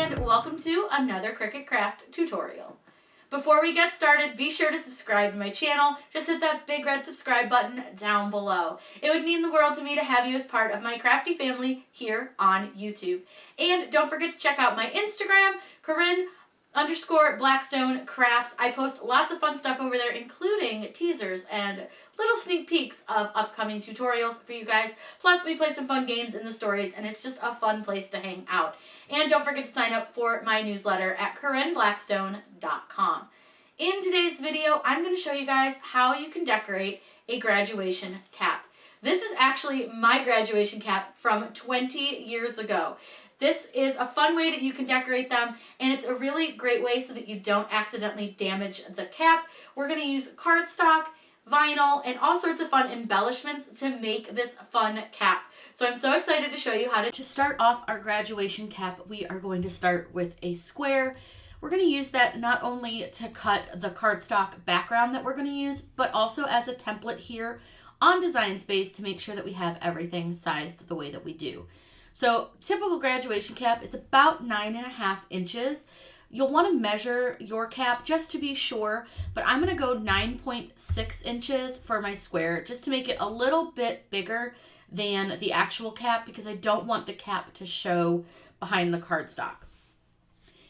and welcome to another Cricut craft tutorial. Before we get started, be sure to subscribe to my channel. Just hit that big red subscribe button down below. It would mean the world to me to have you as part of my crafty family here on YouTube. And don't forget to check out my Instagram, Corinne_Blackstone Crafts. I post lots of fun stuff over there, including teasers and little sneak peeks of upcoming tutorials for you guys. Plus, we play some fun games in the stories, and it's just a fun place to hang out. And don't forget to sign up for my newsletter at CorinneBlackstone.com. In today's video, I'm going to show you guys how you can decorate a graduation cap. This is actually my graduation cap from 20 years ago. This is a fun way that you can decorate them, and it's a really great way so that you don't accidentally damage the cap. We're going to use cardstock, vinyl, and all sorts of fun embellishments to make this fun cap. So I'm so excited to show you how to... To start off our graduation cap, we are going to start with a square. We're going to use that not only to cut the cardstock background that we're going to use, but also as a template here on Design Space to make sure that we have everything sized the way that we do. So typical graduation cap is about 9.5 inches. You'll want to measure your cap just to be sure, but I'm going to go 9.6 inches for my square just to make it a little bit bigger than the actual cap because I don't want the cap to show behind the cardstock.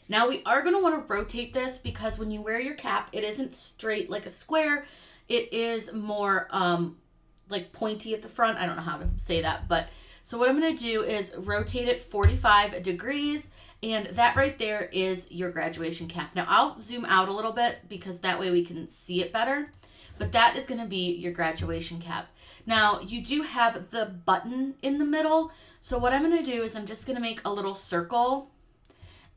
Now we are going to want to rotate this because when you wear your cap, it isn't straight like a square. It is more like pointy at the front. I don't know how to say that, but so what I'm going to do is rotate it 45 degrees, and that right there is your graduation cap. Now I'll zoom out a little bit because that way we can see it better, but that is going to be your graduation cap. Now you do have the button in the middle, so what I'm going to do is I'm just going to make a little circle,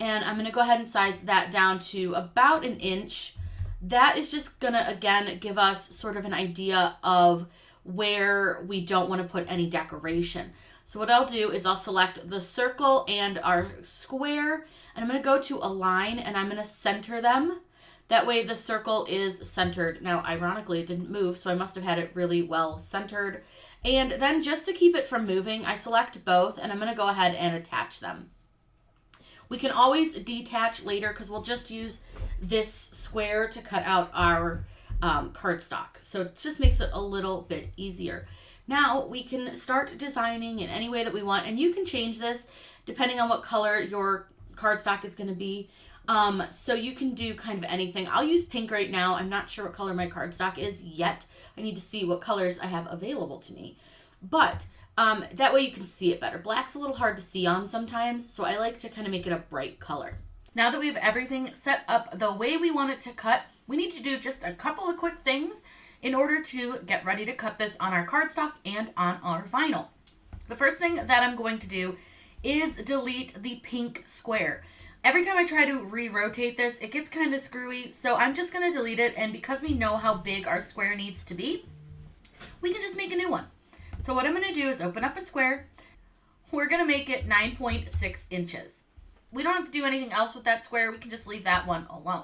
and I'm going to go ahead and size that down to about 1 inch. That is just going to, again, give us sort of an idea of where we don't want to put any decoration. So what I'll do is I'll select the circle and our square, and I'm going to go to align, and I'm going to center them. That way the circle is centered. Now, ironically, it didn't move, so I must have had it really well centered. And then just to keep it from moving, I select both, and I'm going to go ahead and attach them. We can always detach later because we'll just use this square to cut out our cardstock. So it just makes it a little bit easier. Now we can start designing in any way that we want, and you can change this depending on what color your cardstock is going to be. So you can do kind of anything. I'll use pink right now. I'm not sure what color my cardstock is yet. I need to see what colors I have available to me. But that way you can see it better. Black's a little hard to see on sometimes, so I like to kind of make it a bright color. Now that we have everything set up the way we want it to cut, we need to do just a couple of quick things in order to get ready to cut this on our cardstock and on our vinyl. The first thing that I'm going to do is delete the pink square. Every time I try to re-rotate this, it gets kind of screwy, so I'm just going to delete it, and because we know how big our square needs to be, we can just make a new one. So what I'm going to do is open up a square. We're going to make it 9.6 inches. We don't have to do anything else with that square. We can just leave that one alone.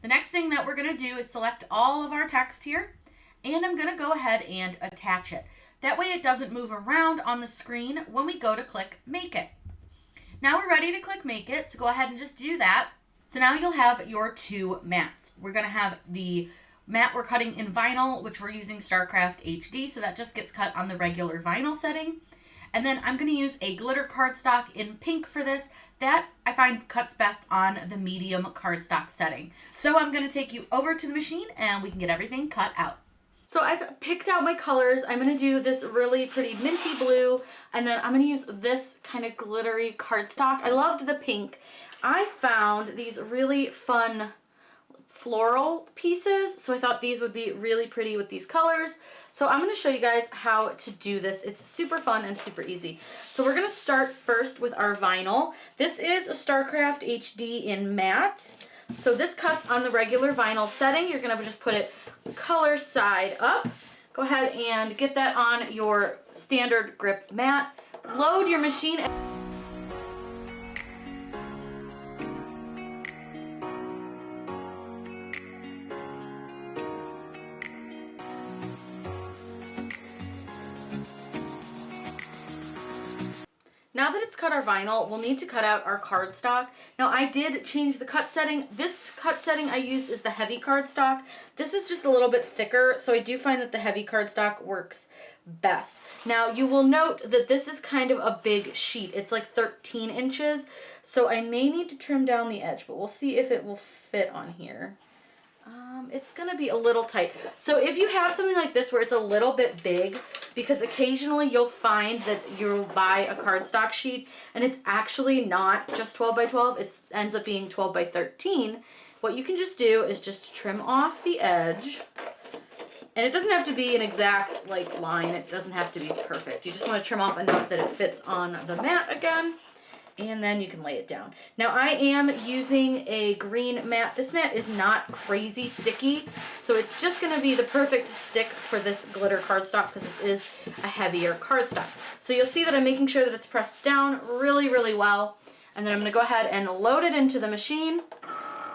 The next thing that we're going to do is select all of our text here, and I'm going to go ahead and attach it. That way it doesn't move around on the screen when we go to click Make It. Now we're ready to click Make It, so go ahead and just do that. So now you'll have your two mats. We're going to have the mat we're cutting in vinyl, which we're using StarCraft HD, so that just gets cut on the regular vinyl setting. And then I'm going to use a glitter cardstock in pink for this. That I find cuts best on the medium cardstock setting. So I'm going to take you over to the machine and we can get everything cut out. So I've picked out my colors. I'm going to do this really pretty minty blue, and then I'm going to use this kind of glittery cardstock. I loved the pink. I found these really fun floral pieces, so I thought these would be really pretty with these colors. So I'm going to show you guys how to do this. It's super fun and super easy. So we're going to start first with our vinyl. This is a StarCraft HD in matte. So this cuts on the regular vinyl setting. You're going to just put it color side up. Go ahead and get that on your standard grip mat. Load your machine. Now now that it's cut our vinyl, we'll need to cut out our cardstock. Now I did change the cut setting. This cut setting I use is the heavy cardstock. This is just a little bit thicker, so I do find that the heavy cardstock works best. Now you will note that this is kind of a big sheet. It's like 13 inches, so I may need to trim down the edge, but we'll see if it will fit on here. It's gonna be a little tight. So if you have something like this where it's a little bit big, because occasionally you'll find that you'll buy a cardstock sheet and it's actually not just 12 by 12, it ends up being 12 by 13. What you can just do is just trim off the edge. And it doesn't have to be an exact like line, it doesn't have to be perfect. You just want to trim off enough that it fits on the mat again. And then you can lay it down. Now I am using a green mat. This mat is not crazy sticky, so it's just gonna be the perfect stick for this glitter cardstock because this is a heavier cardstock. So you'll see that I'm making sure that it's pressed down really, really well. And then I'm gonna go ahead and load it into the machine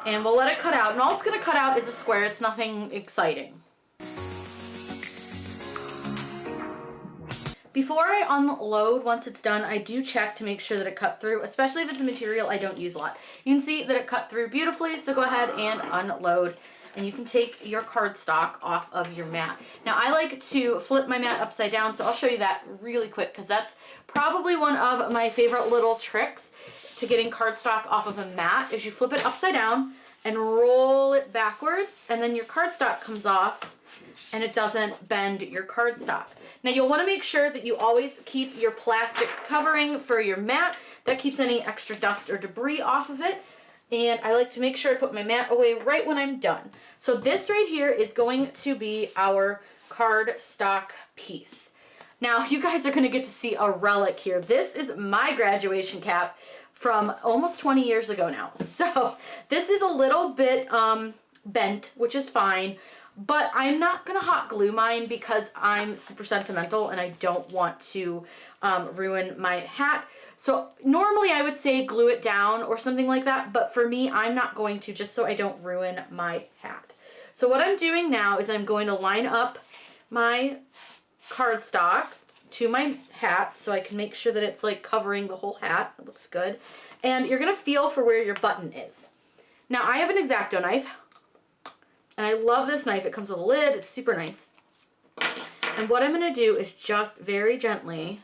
and we'll let it cut out. And all it's gonna cut out is a square. It's nothing exciting. Before I unload, once it's done, I do check to make sure that it cut through, especially if it's a material I don't use a lot. You can see that it cut through beautifully, so go ahead and unload, and you can take your cardstock off of your mat. Now, I like to flip my mat upside down, so I'll show you that really quick, because that's probably one of my favorite little tricks to getting cardstock off of a mat, is you flip it upside down and roll it backwards, and then your cardstock comes off, and it doesn't bend your cardstock. Now you'll want to make sure that you always keep your plastic covering for your mat. That keeps any extra dust or debris off of it. And I like to make sure I put my mat away right when I'm done. So this right here is going to be our cardstock piece. Now you guys are going to get to see a relic here. This is my graduation cap from almost 20 years ago now. So this is a little bit bent, which is fine. But I'm not going to hot glue mine because I'm super sentimental and I don't want to ruin my hat. So normally I would say glue it down or something like that. But for me, I'm not going to, just so I don't ruin my hat. So what I'm doing now is I'm going to line up my cardstock to my hat so I can make sure that it's like covering the whole hat. It looks good. And you're going to feel for where your button is. Now I have an X-Acto knife. And I love this knife. It comes with a lid. It's super nice. And what I'm going to do is just very gently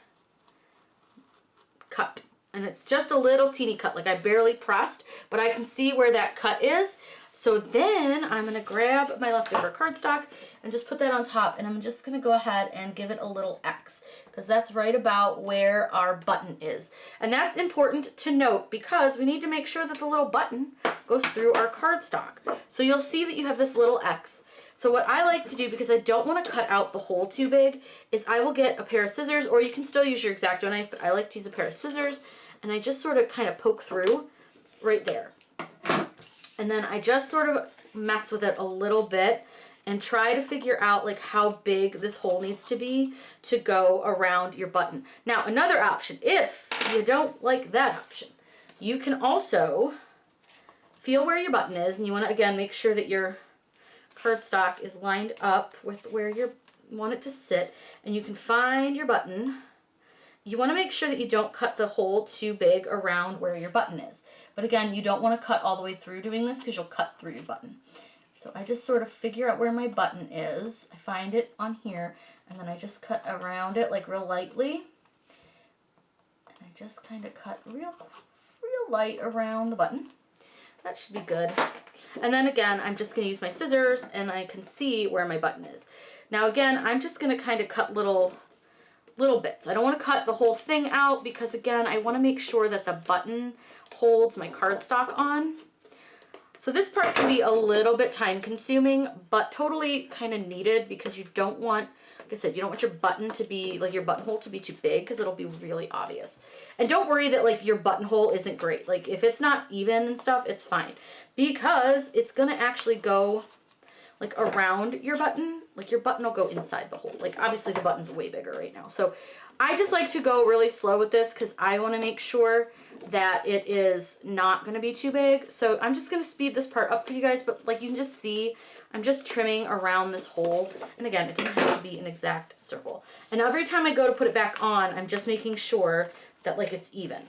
cut. And it's just a little teeny cut. Like I barely pressed, but I can see where that cut is. So then I'm going to grab my leftover cardstock and just put that on top. And I'm just going to go ahead and give it a little X, because that's right about where our button is. And that's important to note because we need to make sure that the little button goes through our cardstock. So you'll see that you have this little X. So what I like to do, because I don't want to cut out the hole too big, is I will get a pair of scissors, or you can still use your X-Acto knife, but I like to use a pair of scissors, and I just sort of kind of poke through right there. And then I just sort of mess with it a little bit and try to figure out like how big this hole needs to be to go around your button. Now, another option, if you don't like that option, you can also feel where your button is, and you want to, again, make sure that your cardstock is lined up with where you want it to sit, and you can find your button. You want to make sure that you don't cut the hole too big around where your button is. But again, you don't want to cut all the way through doing this because you'll cut through your button. So I just sort of figure out where my button is. I find it on here, and then I just cut around it like real lightly. And I just kind of cut real light around the button. That should be good. And then again, I'm just going to use my scissors, and I can see where my button is. Now again, I'm just going to kind of cut little bits. I don't want to cut the whole thing out because again, I want to make sure that the button holds my cardstock on. So this part can be a little bit time consuming, but totally kind of needed because you don't want, like I said, you don't want your button to be, like your buttonhole to be too big because it'll be really obvious. And don't worry that like your buttonhole isn't great. Like if it's not even and stuff, it's fine because it's going to actually go like around your button. Like your button will go inside the hole. Like obviously the button's way bigger right now. So I just like to go really slow with this because I want to make sure that it is not going to be too big. So I'm just going to speed this part up for you guys, but like you can just see I'm just trimming around this hole. And again, it doesn't have to be an exact circle. And every time I go to put it back on, I'm just making sure that like it's even.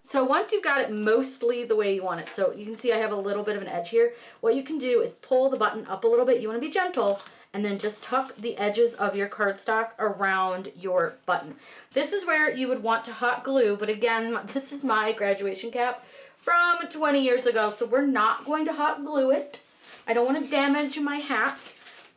So once you've got it mostly the way you want it, so you can see I have a little bit of an edge here, what you can do is pull the button up a little bit. You want to be gentle, and then just tuck the edges of your cardstock around your button. This is where you would want to hot glue, but again, this is my graduation cap from 20 years ago, so we're not going to hot glue it. I don't want to damage my hat.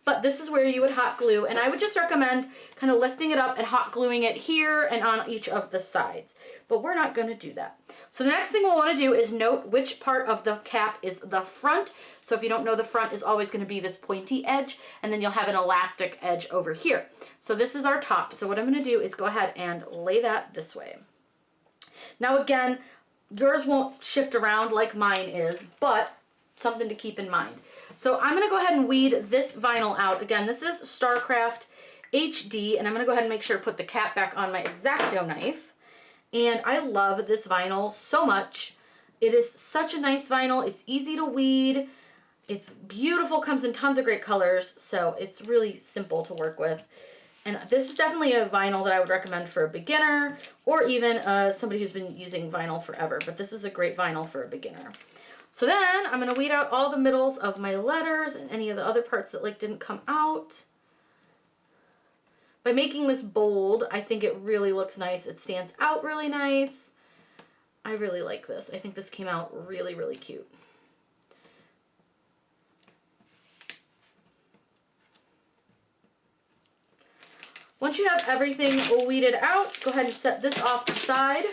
But this is where you would hot glue, and I would just recommend kind of lifting it up and hot gluing it here and on each of the sides. But we're not going to do that. So the next thing we'll want to do is note which part of the cap is the front. So if you don't know, the front is always going to be this pointy edge, and then you'll have an elastic edge over here. So this is our top. So what I'm going to do is go ahead and lay that this way. Now again, yours won't shift around like mine is, but something to keep in mind. So I'm going to go ahead and weed this vinyl out. Again, this is StarCraft HD, and I'm going to go ahead and make sure to put the cap back on my X-Acto knife. And I love this vinyl so much. It is such a nice vinyl. It's easy to weed. It's beautiful, comes in tons of great colors, so it's really simple to work with. And this is definitely a vinyl that I would recommend for a beginner, or even somebody who's been using vinyl forever. But this is a great vinyl for a beginner. So then I'm going to weed out all the middles of my letters and any of the other parts that like didn't come out. By making this bold, I think it really looks nice. It stands out really nice. I really like this. I think this came out really, really cute. Once you have everything weeded out, go ahead and set this off to the side.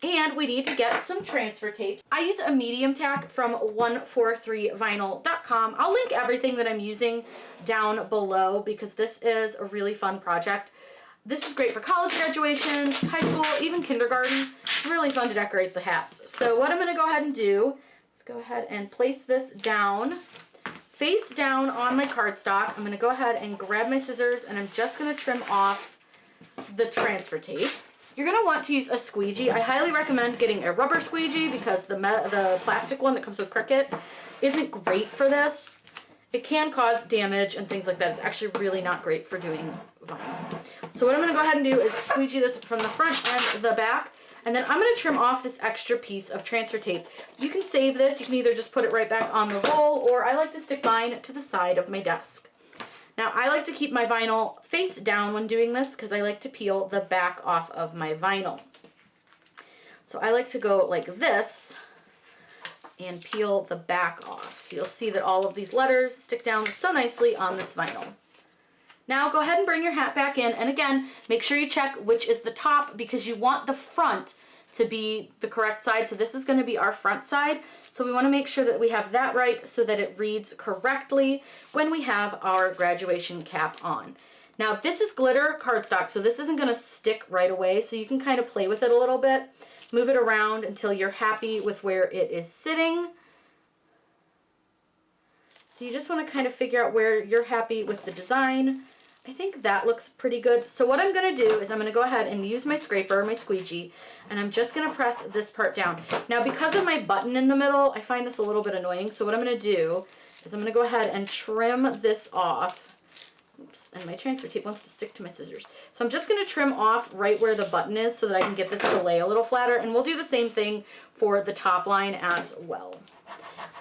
And we need to get some transfer tape. I use a medium tack from 143vinyl.com. I'll link everything that I'm using down below because this is a really fun project. This is great for college graduations, high school, even kindergarten. It's really fun to decorate the hats. So what I'm going to go ahead and do is go ahead and place this down, face down on my cardstock. I'm going to go ahead and grab my scissors, and I'm just going to trim off the transfer tape. You're going to want to use a squeegee. I highly recommend getting a rubber squeegee because the plastic one that comes with Cricut isn't great for this. It can cause damage and things like that. It's actually really not great for doing vinyl. So what I'm going to go ahead and do is squeegee this from the front and the back. And then I'm going to trim off this extra piece of transfer tape. You can save this. You can either just put it right back on the roll, or I like to stick mine to the side of my desk. Now, I like to keep my vinyl face down when doing this because I like to peel the back off of my vinyl. So I like to go like this and peel the back off. So you'll see that all of these letters stick down so nicely on this vinyl. Now go ahead and bring your hat back in, and again, make sure you check which is the top because you want the front to be the correct side. So this is going to be our front side. So we want to make sure that we have that right so that it reads correctly when we have our graduation cap on. Now this is glitter cardstock, so this isn't going to stick right away. So you can kind of play with it a little bit, move it around until you're happy with where it is sitting. So you just want to kind of figure out where you're happy with the design. I think that looks pretty good. So what I'm going to do is I'm going to go ahead and use my scraper, my squeegee, and I'm just going to press this part down. Now because of my button in the middle, I find this a little bit annoying. So what I'm going to do is I'm going to go ahead and trim this off. Oops, and my transfer tape wants to stick to my scissors. So I'm just going to trim off right where the button is so that I can get this to lay a little flatter. And we'll do the same thing for the top line as well.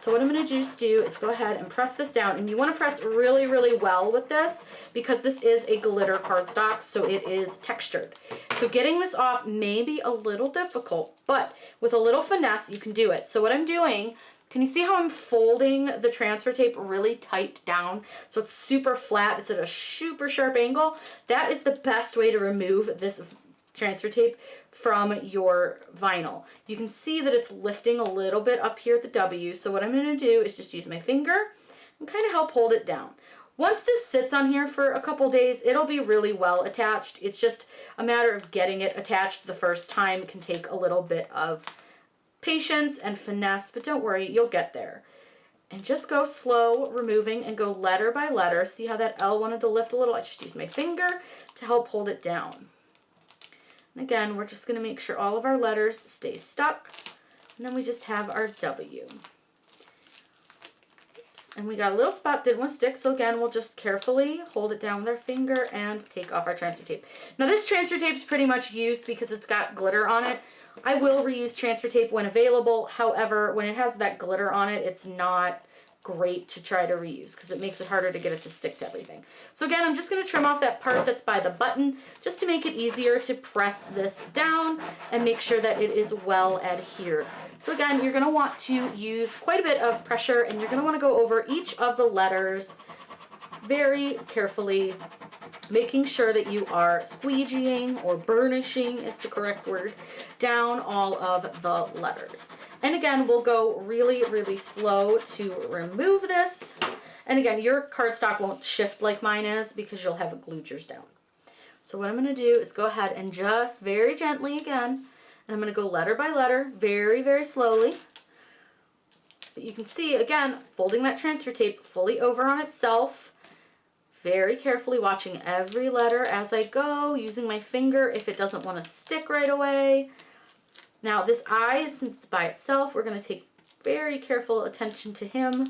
So what I'm going to just do is go ahead and press this down, and you want to press really, really well with this because this is a glitter cardstock, so it is textured. So getting this off may be a little difficult, but with a little finesse, you can do it. So what I'm doing, can you see how I'm folding the transfer tape really tight down so it's super flat, it's at a super sharp angle? That is the best way to remove this transfer tape from your vinyl. You can see that it's lifting a little bit up here at the W, so what I'm going to do is just use my finger and kind of help hold it down. Once this sits on here for a couple days, it'll be really well attached. It's just a matter of getting it attached the first time. It can take a little bit of patience and finesse, but don't worry, you'll get there. And just go slow removing and go letter by letter. See how that L wanted to lift a little? I just used my finger to help hold it down. And again, we're just going to make sure all of our letters stay stuck. And then we just have our W. Oops. And we got a little spot, didn't want to stick, so again, we'll just carefully hold it down with our finger and take off our transfer tape. Now this transfer tape is pretty much used because it's got glitter on it. I will reuse transfer tape when available. However, when it has that glitter on it, it's not great to try to reuse because it makes it harder to get it to stick to everything. So again, I'm just going to trim off that part that's by the button just to make it easier to press this down and make sure that it is well adhered. So again, you're going to want to use quite a bit of pressure, and you're going to want to go over each of the letters very carefully, making sure that you are squeegeeing, or burnishing is the correct word, down all of the letters. And again, we'll go really, really slow to remove this. And again, your cardstock won't shift like mine is because you'll have it glued yours down. So what I'm going to do is go ahead and just very gently again, and I'm going to go letter by letter, very, very slowly. But you can see, again, folding that transfer tape fully over on itself, very carefully watching every letter as I go, using my finger if it doesn't want to stick right away. Now this I, since it's by itself, we're going to take very careful attention to him,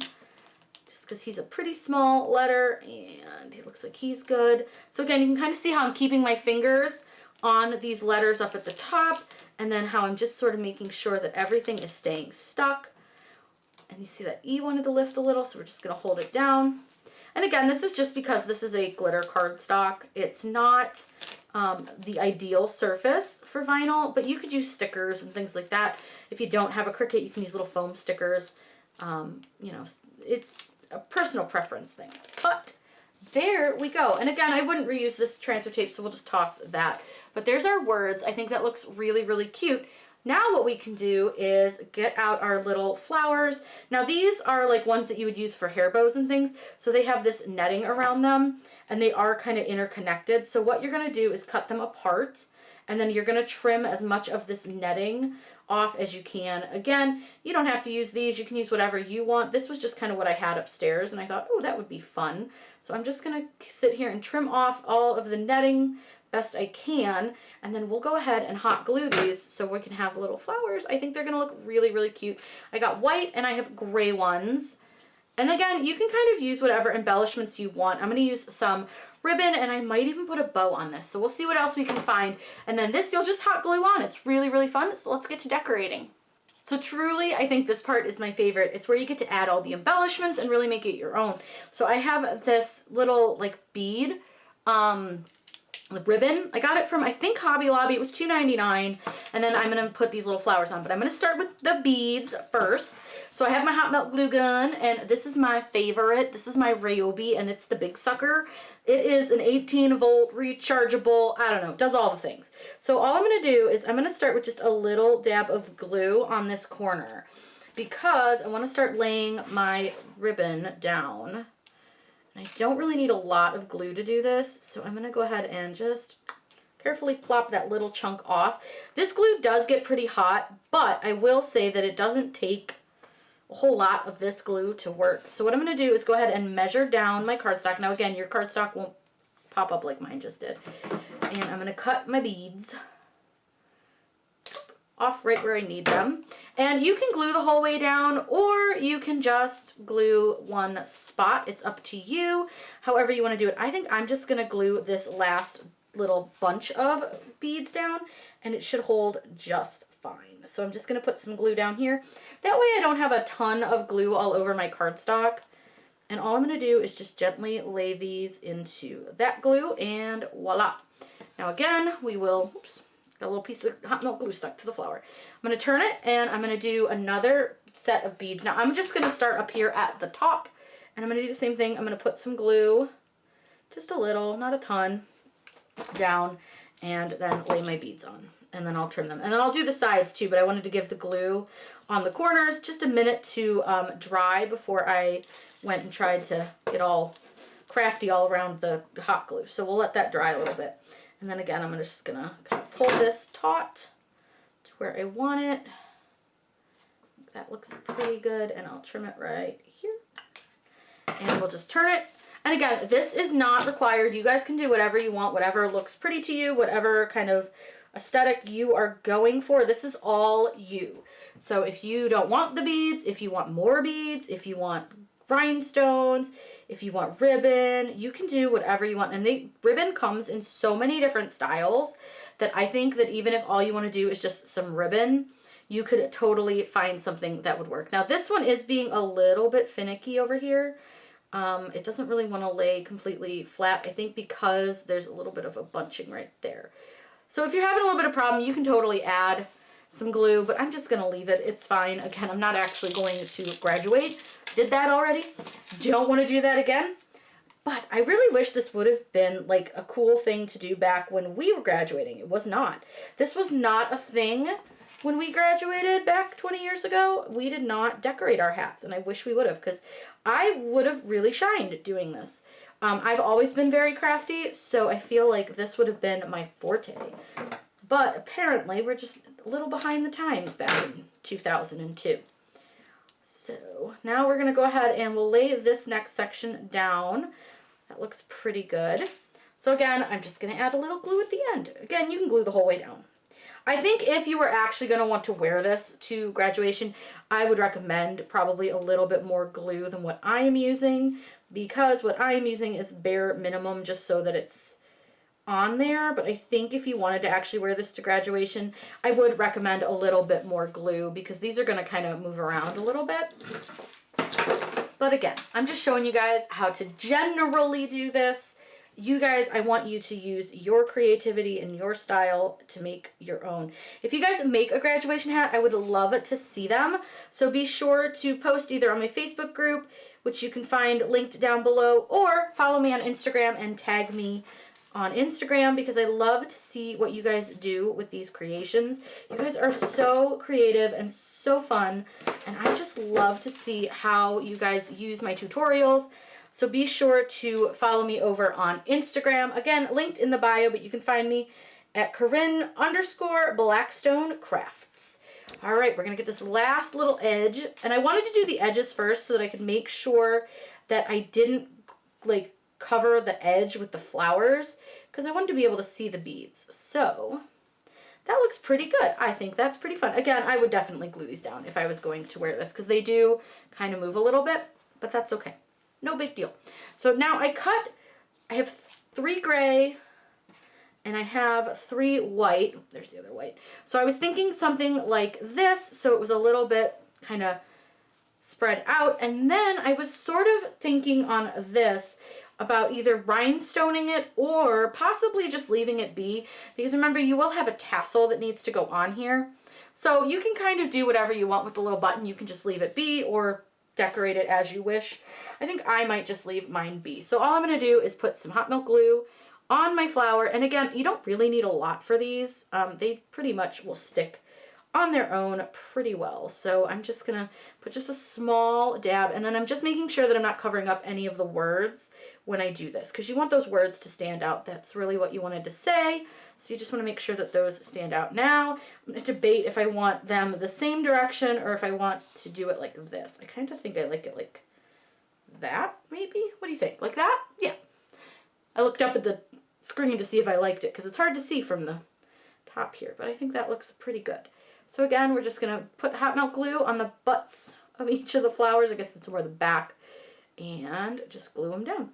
just because he's a pretty small letter, and he looks like he's good. So again, you can kind of see how I'm keeping my fingers on these letters up at the top, and then how I'm just sort of making sure that everything is staying stuck. And you see that E wanted to lift a little, so we're just going to hold it down. And again, this is just because this is a glitter cardstock. It's not the ideal surface for vinyl, but you could use stickers and things like that. If you don't have a Cricut, you can use little foam stickers. You know, it's a personal preference thing. But there we go. And again, I wouldn't reuse this transfer tape, so we'll just toss that. But there's our words. I think that looks really, really cute. Now what we can do is get out our little flowers. Now these are like ones that you would use for hair bows and things. So they have this netting around them, and they are kind of interconnected. So what you're going to do is cut them apart, and then you're going to trim as much of this netting off as you can. Again, you don't have to use these. You can use whatever you want. This was just kind of what I had upstairs, and I thought, oh, that would be fun. So I'm just going to sit here and trim off all of the netting best I can, and then we'll go ahead and hot glue these so we can have little flowers. I think they're going to look really, really cute. I got white and I have gray ones. And again, you can kind of use whatever embellishments you want. I'm going to use some ribbon, and I might even put a bow on this. So we'll see what else we can find. And then this you'll just hot glue on. It's really, really fun. So let's get to decorating. So truly, I think this part is my favorite. It's where you get to add all the embellishments and really make it your own. So I have this little like bead with ribbon. I got it from, I think, Hobby Lobby. It was $2.99, and then I'm going to put these little flowers on. But I'm going to start with the beads first. So I have my hot melt glue gun, and this is my favorite. This is my Ryobi, and it's the big sucker. It is an 18-volt rechargeable, I don't know, does all the things. So all I'm going to do is I'm going to start with just a little dab of glue on this corner, because I want to start laying my ribbon down. I don't really need a lot of glue to do this, so I'm going to go ahead and just carefully plop that little chunk off. This glue does get pretty hot, but I will say that it doesn't take a whole lot of this glue to work. So what I'm going to do is go ahead and measure down my cardstock. Now again, your cardstock won't pop up like mine just did. And I'm going to cut my beads off right where I need them. And you can glue the whole way down, or you can just glue one spot. It's up to you, however you want to do it. I think I'm just going to glue this last little bunch of beads down, and it should hold just fine. So I'm just going to put some glue down here. That way I don't have a ton of glue all over my cardstock. And all I'm going to do is just gently lay these into that glue, and voila. Now again, we will, oops, got a little piece of hot melt glue stuck to the flower. I'm going to turn it, and I'm going to do another set of beads. Now I'm just going to start up here at the top, and I'm going to do the same thing. I'm going to put some glue, just a little, not a ton, down, and then lay my beads on. And then I'll trim them. And then I'll do the sides too, but I wanted to give the glue on the corners just a minute to dry before I went and tried to get all crafty all around the hot glue. So we'll let that dry a little bit. And then again, I'm just gonna kind of pull this taut to where I want it, like that looks pretty good, and I'll trim it right here. And we'll just turn it. And again, this is not required. You guys can do whatever you want, whatever looks pretty to you, whatever kind of aesthetic you are going for. This is all you. So if you don't want the beads, if you want more beads, if you want rhinestones, if you want ribbon, you can do whatever you want. And the ribbon comes in so many different styles that I think that even if all you want to do is just some ribbon, you could totally find something that would work. Now this one is being a little bit finicky over here. It doesn't really want to lay completely flat, I think, because there's a little bit of a bunching right there. So if you're having a little bit of problem, you can totally add some glue, but I'm just going to leave it. It's fine. Again, I'm not actually going to graduate. Did that already. Don't want to do that again. But I really wish this would have been like a cool thing to do back when we were graduating. It was not. This was not a thing when we graduated back 20 years ago. We did not decorate our hats, and I wish we would have, because I would have really shined doing this. I've always been very crafty, so I feel like this would have been my forte. But apparently we're just a little behind the times back in 2002. So now we're going to go ahead and we'll lay this next section down. That looks pretty good. So again, I'm just going to add a little glue at the end. Again, you can glue the whole way down. I think if you were actually going to want to wear this to graduation, I would recommend probably a little bit more glue than what I am using, because what I am using is bare minimum just so that it's on there. But I think if you wanted to actually wear this to graduation, I would recommend a little bit more glue, because these are going to kind of move around a little bit. But again, I'm just showing you guys how to generally do this. You guys, I want you to use your creativity and your style to make your own. If you guys make a graduation hat, I would love to see them. So be sure to post either on my Facebook group, which you can find linked down below, or follow me on Instagram and tag me on Instagram, because I love to see what you guys do with these creations. You guys are so creative and so fun, and I just love to see how you guys use my tutorials. So be sure to follow me over on Instagram. Again, linked in the bio, but you can find me at Corinne_Blackstone Crafts. All right, we're going to get this last little edge. And I wanted to do the edges first so that I could make sure that I didn't like cover the edge with the flowers, because I wanted to be able to see the beads. So that looks pretty good. I think that's pretty fun. Again, I would definitely glue these down if I was going to wear this, because they do kind of move a little bit, but that's okay. No big deal. So now I have 3 gray and I have 3 white. There's the other white. So I was thinking something like this, so it was a little bit kind of spread out. And then I was sort of thinking on this about either rhinestoning it or possibly just leaving it be, because remember, you will have a tassel that needs to go on here. So you can kind of do whatever you want with the little button. You can just leave it be or decorate it as you wish. I think I might just leave mine be. So all I'm going to do is put some hot melt glue on my flower. And again, you don't really need a lot for these. They pretty much will stick on their own pretty well. So I'm just going to put just a small dab, and then I'm just making sure that I'm not covering up any of the words when I do this, because you want those words to stand out. That's really what you wanted to say. So you just want to make sure that those stand out. Now I'm going to debate if I want them the same direction or if I want to do it like this. I kind of think I like it like that, maybe? What do you think? Like that? Yeah. I looked up at the screen to see if I liked it, because it's hard to see from the top here, but I think that looks pretty good. So again, we're just going to put hot melt glue on the butts of each of the flowers. I guess that's more the back. And just glue them down.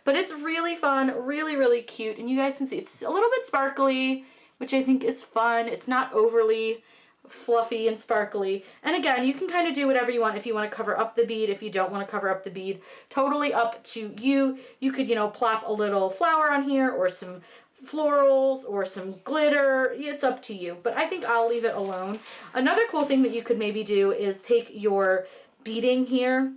But it's really fun, really, really cute. And you guys can see it's a little bit sparkly, which I think is fun. It's not overly fluffy and sparkly. And again, you can kind of do whatever you want. If you want to cover up the bead, if you don't want to cover up the bead, totally up to you. You could, you know, plop a little flower on here or some florals or some glitter. It's up to you, but I think I'll leave it alone. Another cool thing that you could maybe do is take your beading here,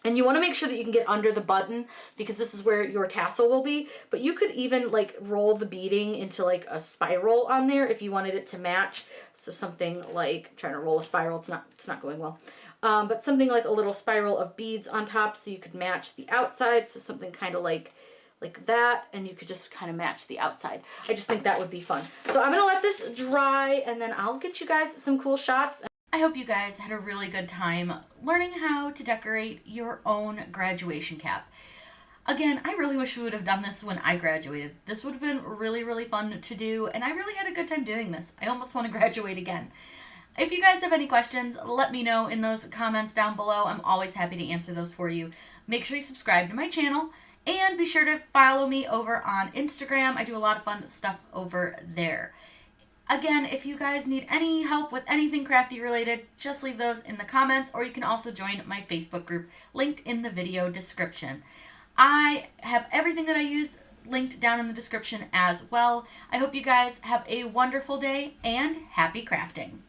and you want to make sure that you can get under the button, because this is where your tassel will be, but you could even like roll the beading into like a spiral on there if you wanted it to match. So something like, trying to roll a spiral, it's not going well. But something like a little spiral of beads on top, so you could match the outside. So something kind of like that, and you could just kind of match the outside. I just think that would be fun. So I'm gonna let this dry, and then I'll get you guys some cool shots. I hope you guys had a really good time learning how to decorate your own graduation cap. Again, I really wish we would have done this when I graduated. This would have been really, really fun to do, and I really had a good time doing this. I almost want to graduate again. If you guys have any questions, let me know in those comments down below. I'm always happy to answer those for you. Make sure you subscribe to my channel, and be sure to follow me over on Instagram. I do a lot of fun stuff over there. Again, if you guys need any help with anything crafty related, just leave those in the comments, or you can also join my Facebook group linked in the video description. I have everything that I used linked down in the description as well. I hope you guys have a wonderful day and happy crafting.